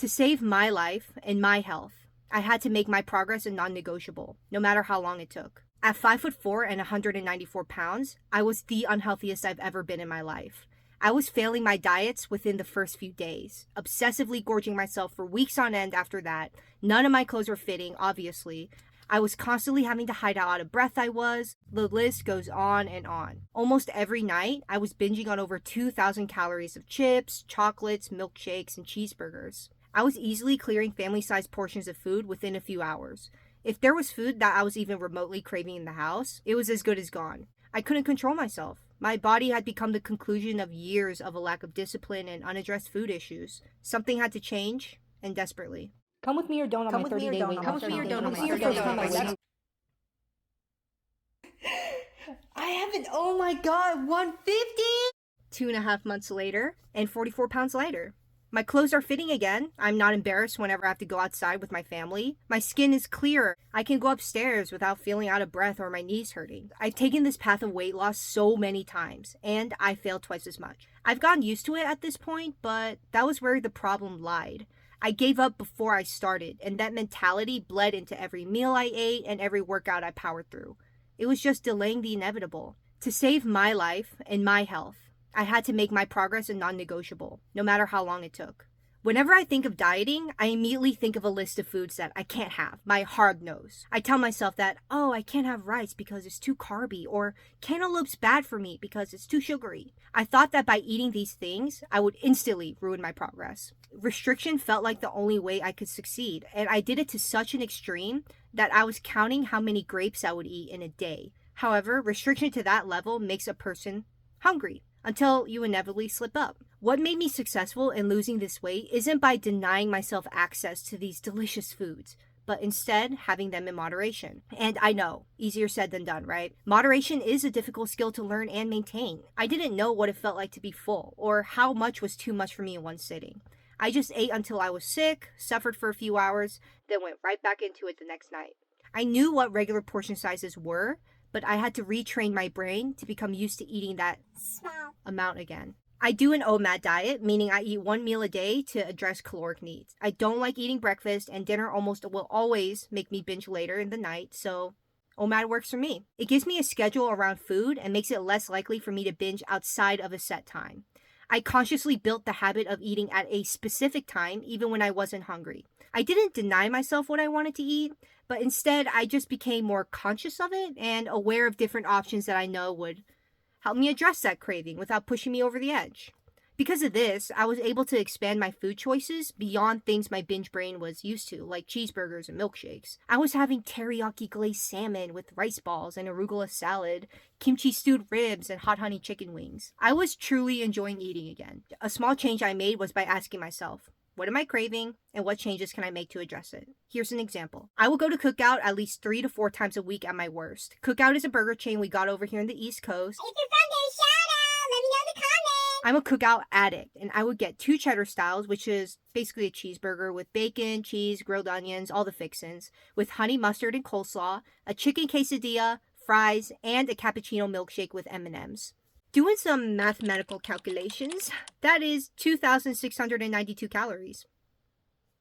To save my life and my health, I had to make my progress a non-negotiable, no matter how long it took. At 5'4" and 194 pounds, I was the unhealthiest I've ever been in my life. I was failing my diets within the first few days, obsessively gorging myself for weeks on end after that. None of my clothes were fitting, obviously. I was constantly having to hide how out of breath I was. The list goes on and on. Almost every night, I was binging on over 2,000 calories of chips, chocolates, milkshakes, and cheeseburgers. I was easily clearing family-sized portions of food within a few hours. If there was food that I was even remotely craving in the house, it was as good as gone. I couldn't control myself. My body had become the conclusion of years of a lack of discipline and unaddressed food issues. Something had to change, and desperately. Come with me or don't on my 30-day weight loss challenge. I haven't, oh my god, 150? 2.5 months later, and 44 pounds lighter. My clothes are fitting again. I'm not embarrassed whenever I have to go outside with my family. My skin is clear. I can go upstairs without feeling out of breath or my knees hurting. I've taken this path of weight loss so many times, and I failed twice as much. I've gotten used to it at this point, but that was where the problem lied. I gave up before I started, and that mentality bled into every meal I ate and every workout I powered through. It was just delaying the inevitable. To save my life and my health, I had to make my progress a non-negotiable, no matter how long it took. Whenever I think of dieting, I immediately think of a list of foods that I can't have, my hard nose. I tell myself that, oh, I can't have rice because it's too carby, or cantaloupe's bad for me because it's too sugary. I thought that by eating these things, I would instantly ruin my progress. Restriction felt like the only way I could succeed, and I did it to such an extreme that I was counting how many grapes I would eat in a day. However, restriction to that level makes a person hungry, until you inevitably slip up. What made me successful in losing this weight isn't by denying myself access to these delicious foods, but instead having them in moderation. And I know, easier said than done, right? Moderation is a difficult skill to learn and maintain. I didn't know what it felt like to be full, or how much was too much for me in one sitting. I just ate until I was sick, suffered for a few hours, then went right back into it the next night. I knew what regular portion sizes were, but I had to retrain my brain to become used to eating that small amount again. I do an OMAD diet, meaning I eat one meal a day to address caloric needs. I don't like eating breakfast, and dinner almost will always make me binge later in the night, so OMAD works for me. It gives me a schedule around food and makes it less likely for me to binge outside of a set time. I consciously built the habit of eating at a specific time, even when I wasn't hungry. I didn't deny myself what I wanted to eat, but instead I just became more conscious of it and aware of different options that I know would help me address that craving without pushing me over the edge. Because of this, I was able to expand my food choices beyond things my binge brain was used to, like cheeseburgers and milkshakes. I was having teriyaki glazed salmon with rice balls and arugula salad, kimchi stewed ribs, and hot honey chicken wings. I was truly enjoying eating again. A small change I made was by asking myself, what am I craving, and what changes can I make to address it? Here's an example. I will go to Cookout at least 3 to 4 times a week at my worst. Cookout is a burger chain we got over here in the East Coast. If you're from there, shout out! Let me know in the comments! I'm a Cookout addict, and I would get 2 cheddar styles, which is basically a cheeseburger with bacon, cheese, grilled onions, all the fixins, with honey mustard and coleslaw, a chicken quesadilla, fries, and a cappuccino milkshake with M&Ms. Doing some mathematical calculations, that is 2,692 calories.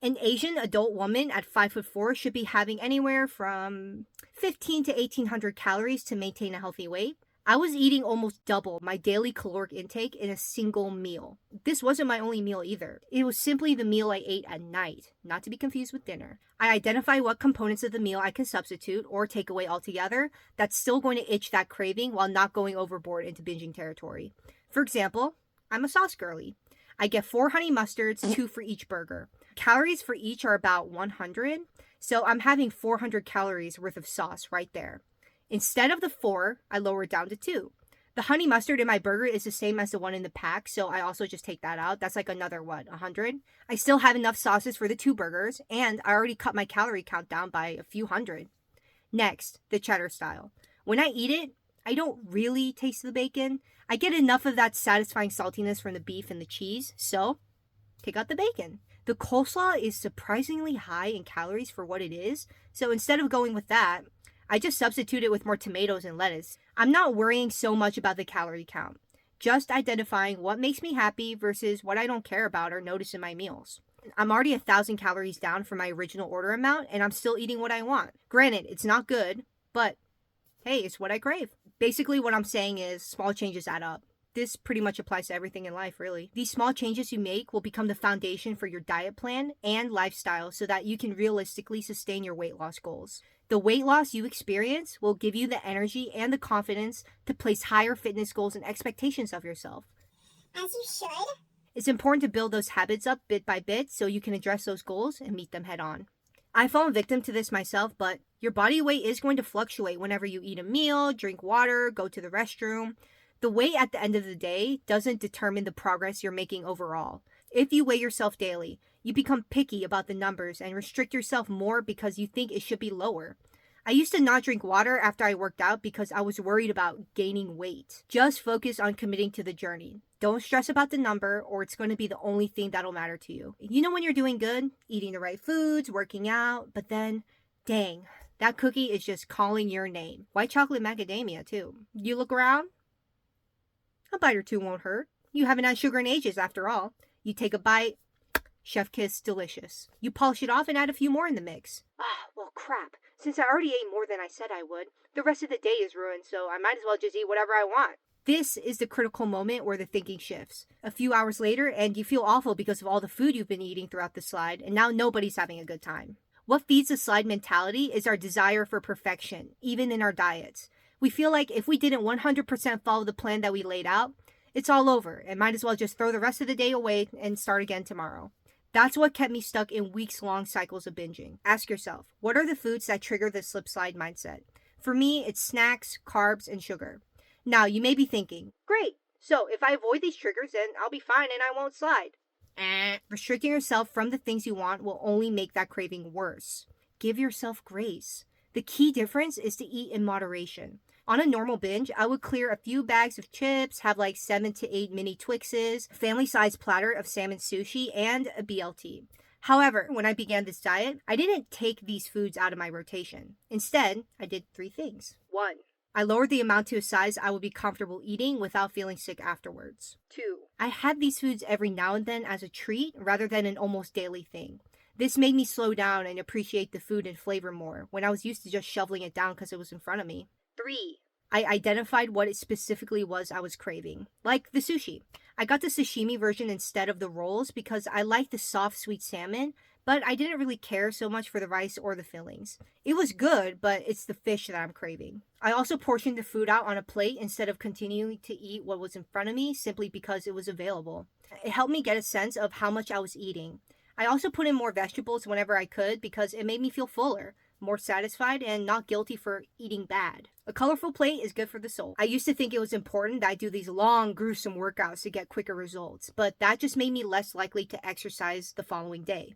An Asian adult woman at 5'4" should be having anywhere from 1,500 to 1,800 calories to maintain a healthy weight. I was eating almost double my daily caloric intake in a single meal. This wasn't my only meal either. It was simply the meal I ate at night, not to be confused with dinner. I identify what components of the meal I can substitute or take away altogether that's still going to itch that craving while not going overboard into binging territory. For example, I'm a sauce girly. I get 4 honey mustards, 2 for each burger. Calories for each are about 100, so I'm having 400 calories worth of sauce right there. Instead of the 4, I lower it down to 2. The honey mustard in my burger is the same as the one in the pack, so I also just take that out. That's like another, 100? I still have enough sauces for the 2 burgers, and I already cut my calorie count down by a few hundred. Next, the cheddar style. When I eat it, I don't really taste the bacon. I get enough of that satisfying saltiness from the beef and the cheese, so take out the bacon. The coleslaw is surprisingly high in calories for what it is, so instead of going with that, I just substitute it with more tomatoes and lettuce. I'm not worrying so much about the calorie count, just identifying what makes me happy versus what I don't care about or notice in my meals. I'm already 1,000 calories down from my original order amount, and I'm still eating what I want. Granted, it's not good, but hey, it's what I crave. Basically, what I'm saying is small changes add up. This pretty much applies to everything in life, really. These small changes you make will become the foundation for your diet plan and lifestyle so that you can realistically sustain your weight loss goals. The weight loss you experience will give you the energy and the confidence to place higher fitness goals and expectations of yourself. As you should. It's important to build those habits up bit by bit so you can address those goals and meet them head on. I've fallen victim to this myself, but your body weight is going to fluctuate whenever you eat a meal, drink water, go to the restroom. The weight at the end of the day doesn't determine the progress you're making overall. If you weigh yourself daily, you become picky about the numbers and restrict yourself more because you think it should be lower. I used to not drink water after I worked out because I was worried about gaining weight. Just focus on committing to the journey. Don't stress about the number or it's going to be the only thing that'll matter to you. You know when you're doing good, eating the right foods, working out, but then, dang, that cookie is just calling your name. White chocolate macadamia too. You look around, a bite or two won't hurt. You haven't had sugar in ages after all. You take a bite, chef kiss, delicious. You polish it off and add a few more in the mix. Well crap. Since I already ate more than I said I would, the rest of the day is ruined, so I might as well just eat whatever I want. This is the critical moment where the thinking shifts. A few hours later, and you feel awful because of all the food you've been eating throughout the slide, and now nobody's having a good time. What feeds the slide mentality is our desire for perfection, even in our diets. We feel like if we didn't 100% follow the plan that we laid out, it's all over and might as well just throw the rest of the day away and start again tomorrow. That's what kept me stuck in weeks-long cycles of binging. Ask yourself, what are the foods that trigger the slip slide mindset? For me, it's snacks, carbs, and sugar. Now, you may be thinking, great, so if I avoid these triggers, then I'll be fine and I won't slide. Restricting yourself from the things you want will only make that craving worse. Give yourself grace. The key difference is to eat in moderation. On a normal binge, I would clear a few bags of chips, have like 7 to 8 mini Twixes, a family-sized platter of salmon sushi, and a BLT. However, when I began this diet, I didn't take these foods out of my rotation. Instead, I did 3 things. 1. I lowered the amount to a size I would be comfortable eating without feeling sick afterwards. 2. I had these foods every now and then as a treat rather than an almost daily thing. This made me slow down and appreciate the food and flavor more when I was used to just shoveling it down because it was in front of me. 3. I identified what it specifically was I was craving, like the sushi. I got the sashimi version instead of the rolls because I liked the soft, sweet salmon, but I didn't really care so much for the rice or the fillings. It was good, but it's the fish that I'm craving. I also portioned the food out on a plate instead of continuing to eat what was in front of me simply because it was available. It helped me get a sense of how much I was eating. I also put in more vegetables whenever I could because it made me feel fuller, more satisfied, and not guilty for eating bad. A colorful plate is good for the soul. I used to think it was important that I do these long, gruesome workouts to get quicker results, but that just made me less likely to exercise the following day.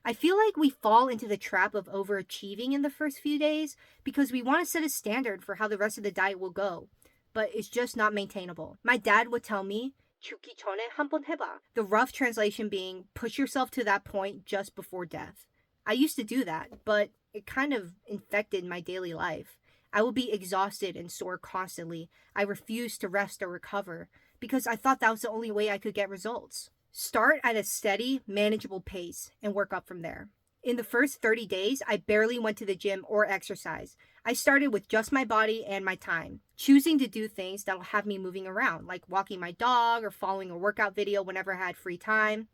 I feel like we fall into the trap of overachieving in the first few days because we want to set a standard for how the rest of the diet will go, but it's just not maintainable. My dad would tell me, "죽기 전에 한번 해봐." The rough translation being, push yourself to that point just before death. I used to do that, but it kind of infected my daily life. I would be exhausted and sore constantly. I refused to rest or recover because I thought that was the only way I could get results. Start at a steady, manageable pace and work up from there. In the first 30 days, I barely went to the gym or exercise. I started with just my body and my time, choosing to do things that'll have me moving around, like walking my dog or following a workout video whenever I had free time.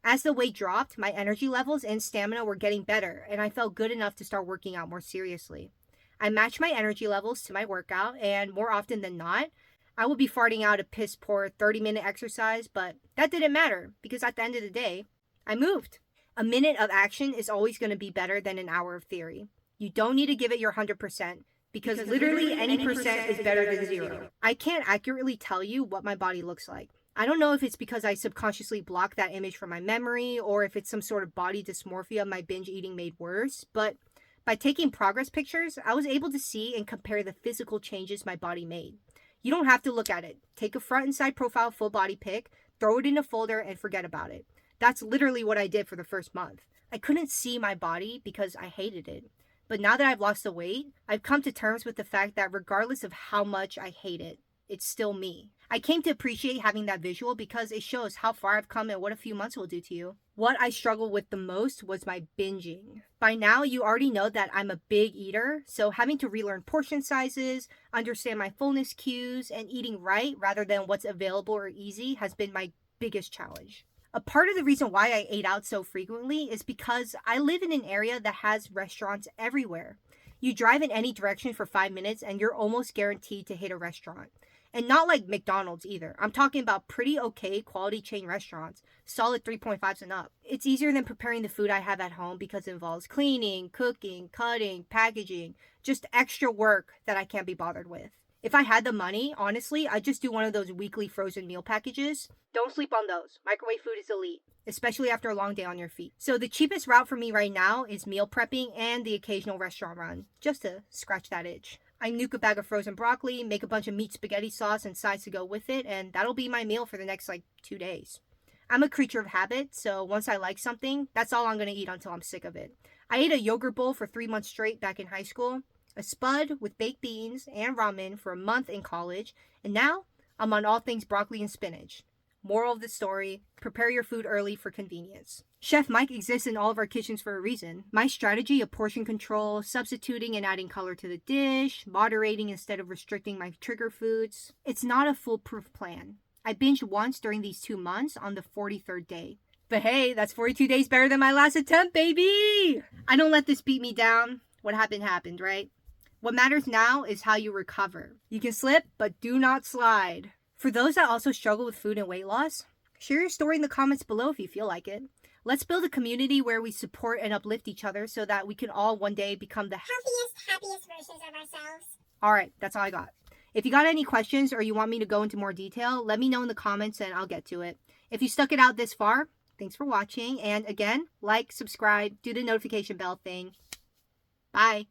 As the weight dropped, my energy levels and stamina were getting better, and I felt good enough to start working out more seriously. I matched my energy levels to my workout, and more often than not, I would be farting out a piss-poor 30-minute exercise, but that didn't matter, because at the end of the day, I moved. A minute of action is always going to be better than an hour of theory. You don't need to give it your 100%, because literally any percent is better than 0. I can't accurately tell you what my body looks like. I don't know if it's because I subconsciously blocked that image from my memory or if it's some sort of body dysmorphia my binge eating made worse, but by taking progress pictures, I was able to see and compare the physical changes my body made. You don't have to look at it. Take a front and side profile full body pic, throw it in a folder, and forget about it. That's literally what I did for the first month. I couldn't see my body because I hated it. But now that I've lost the weight, I've come to terms with the fact that regardless of how much I hate it, it's still me. I came to appreciate having that visual because it shows how far I've come and what a few months will do to you. What I struggled with the most was my binging. By now, you already know that I'm a big eater, so having to relearn portion sizes, understand my fullness cues, and eating right rather than what's available or easy has been my biggest challenge. A part of the reason why I ate out so frequently is because I live in an area that has restaurants everywhere. You drive in any direction for 5 minutes and you're almost guaranteed to hit a restaurant. And not like McDonald's either. I'm talking about pretty okay quality chain restaurants, solid 3.5s and up. It's easier than preparing the food I have at home because it involves cleaning, cooking, cutting, packaging, just extra work that I can't be bothered with. If I had the money, honestly, I'd just do one of those weekly frozen meal packages. Don't sleep on those. Microwave food is elite, especially after a long day on your feet. So the cheapest route for me right now is meal prepping and the occasional restaurant run, just to scratch that itch. I nuke a bag of frozen broccoli, make a bunch of meat spaghetti sauce and sides to go with it, and that'll be my meal for the next 2 days. I'm a creature of habit, so once I like something, that's all I'm going to eat until I'm sick of it. I ate a yogurt bowl for 3 months straight back in high school, a spud with baked beans and ramen for a month in college, and now I'm on all things broccoli and spinach. Moral of the story, prepare your food early for convenience. Chef Mike exists in all of our kitchens for a reason. My strategy of portion control, substituting and adding color to the dish, moderating instead of restricting my trigger foods, it's not a foolproof plan. I binged once during these 2 months on the 43rd day. But hey, that's 42 days better than my last attempt, baby! I don't let this beat me down. What happened happened, right? What matters now is how you recover. You can slip, but do not slide. For those that also struggle with food and weight loss, share your story in the comments below if you feel like it. Let's build a community where we support and uplift each other so that we can all one day become the happiest versions of ourselves. Alright, that's all I got. If you got any questions or you want me to go into more detail, let me know in the comments and I'll get to it. If you stuck it out this far, thanks for watching. And again, like, subscribe, do the notification bell thing. Bye.